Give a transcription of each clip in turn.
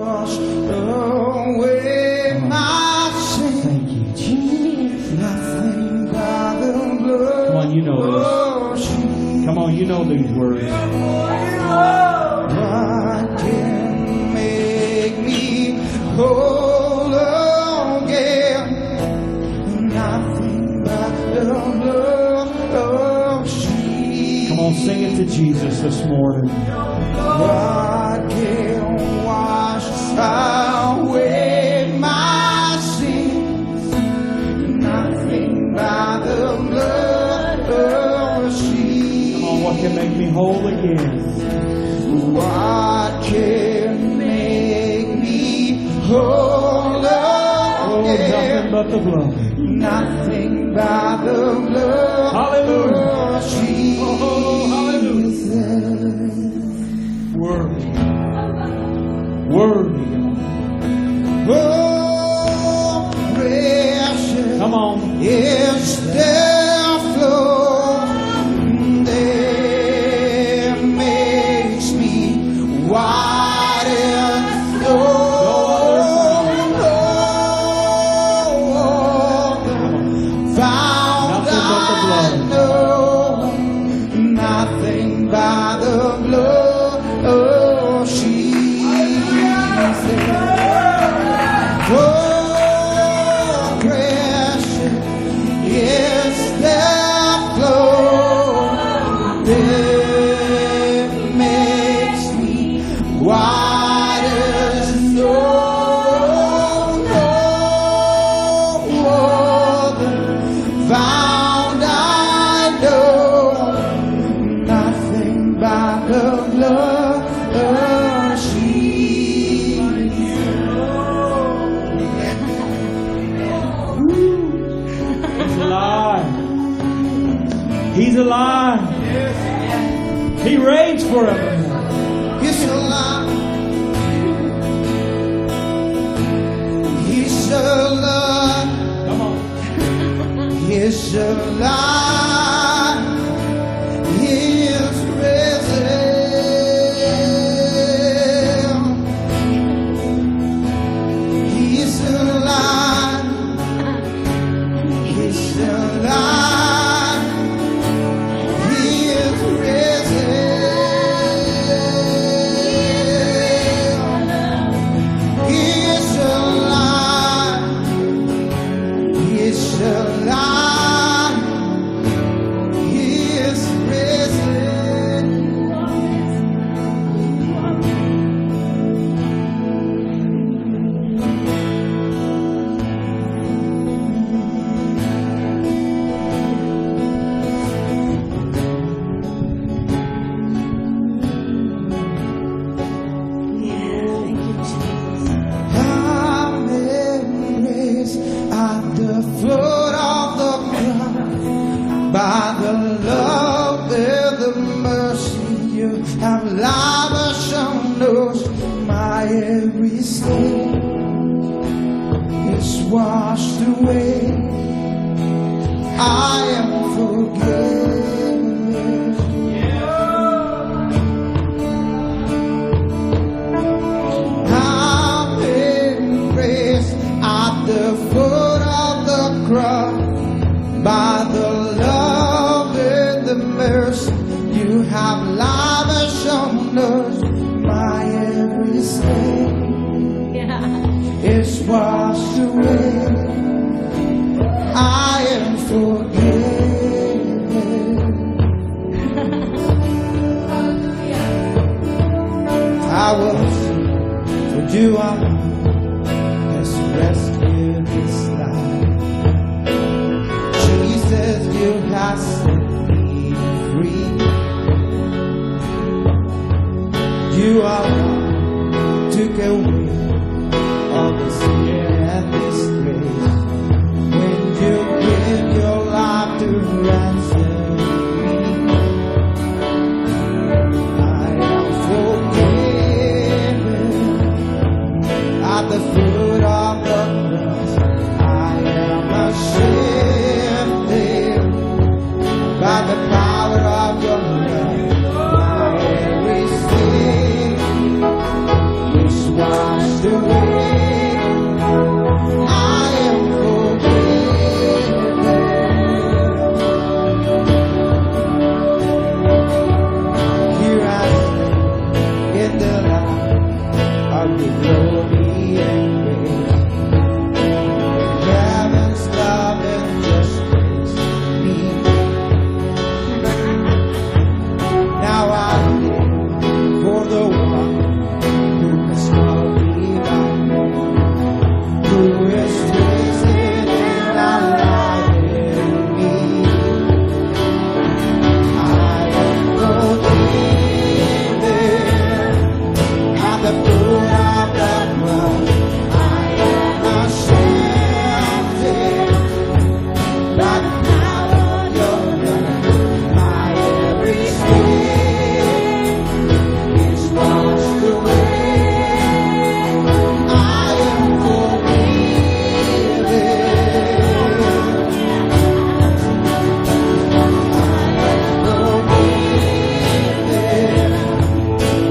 Wash away my sin. Thank you, Jesus. Nothing but the blood. Come on, you know this. this. Come on, you know these words. What can make me whole again? Nothing but the blood of Jesus. Come on, sing it to Jesus this morning. What can wash away my sins? Nothing but the blood of Jesus. Come on, what can make me whole again? What can make me whole Oh, again? nothing but the blood. Nothing but the blood Hallelujah. of Jesus. Oh, hallelujah. Worthy. Worthy, God. Oh, precious Come on. is the flow that makes me white as snow. Found Nothing but the blood. I know nothing but the blood of Jesus. Oh, precious is the flow that makes me white as snow. No other found I know nothing but the blood of Jesus. He's alive. He's alive. He reigns forever. He's alive. He's alive. Come on. He's alive. He is risen. He's alive. He's alive. He is risen. He is alive. He is alive. He is risen. I'm embraced at the foot of the cross by the love and the mercy you have lavished on us. My every sin is washed away. I am forgiven. I'm embraced at the foot of the cross by the love and the mercy you have lavished on us. My every sin is washed away. I am forgiven. I was for you has rescued this life. Jesus, you have set me free. You are God, took away all the sin and disgrace. When you give your life to ransom me, I am forgiven. At the foot of the cross, I am ashamed by the power of your love. My every sin is washed washed away. I am forgiven. Here I stand in the light of your glory and grace. Heaven's love and justice me. Now I live for the one who has called me by, who is risen and alive in me. I am forgiven at the foot of the cross. I am accepted by the power of your blood. My every sin is washed away. I am forgiven.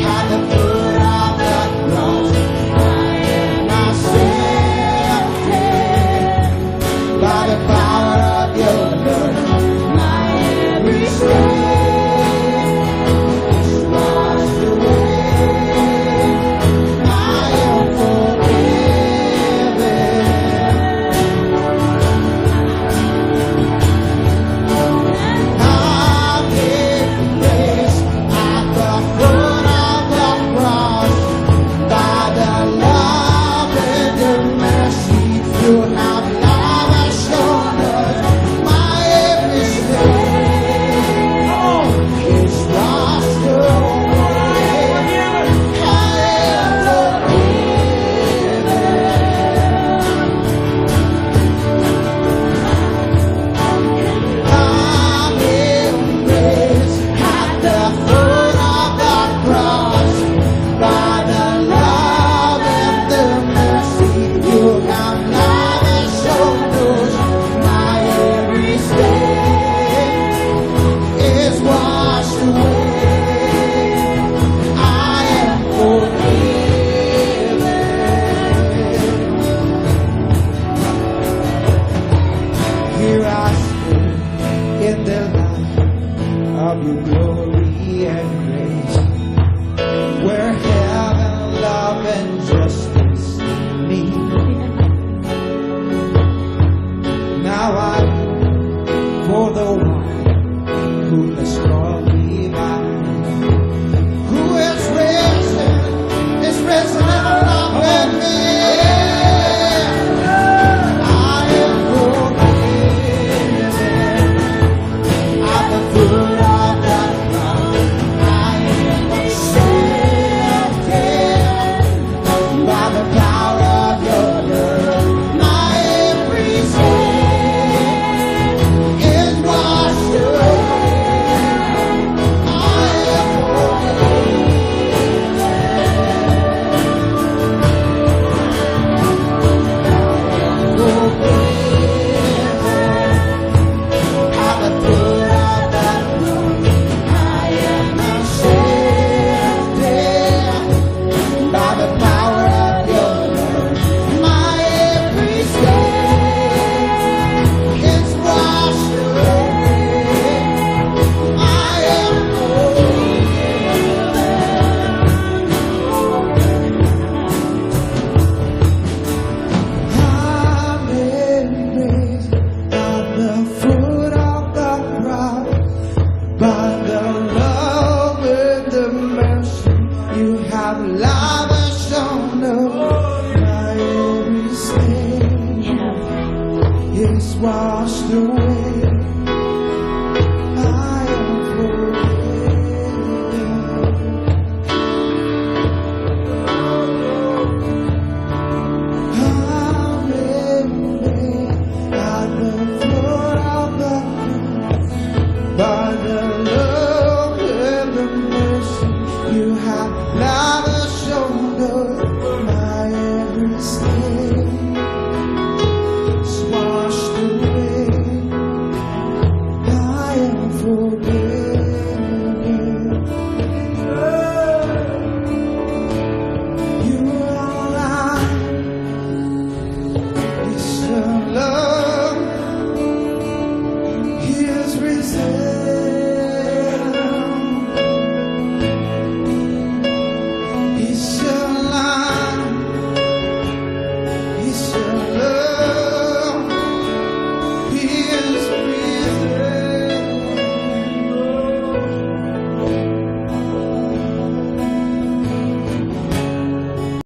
At the foot of the cross, I am accepted by the power of your blood. My every sin is washed away. I am forgiven. I'm in place at the foot of the cross. By the love and the mercy you have lavished on us, my every sin is washed away. I am forgiven. I'm in place at the foot of the cross. By the love and the mercy you have lavished on us, my every sin is washed away. I am forgiven. Here I stand in the light of your glory and grace, where heaven, love, and justice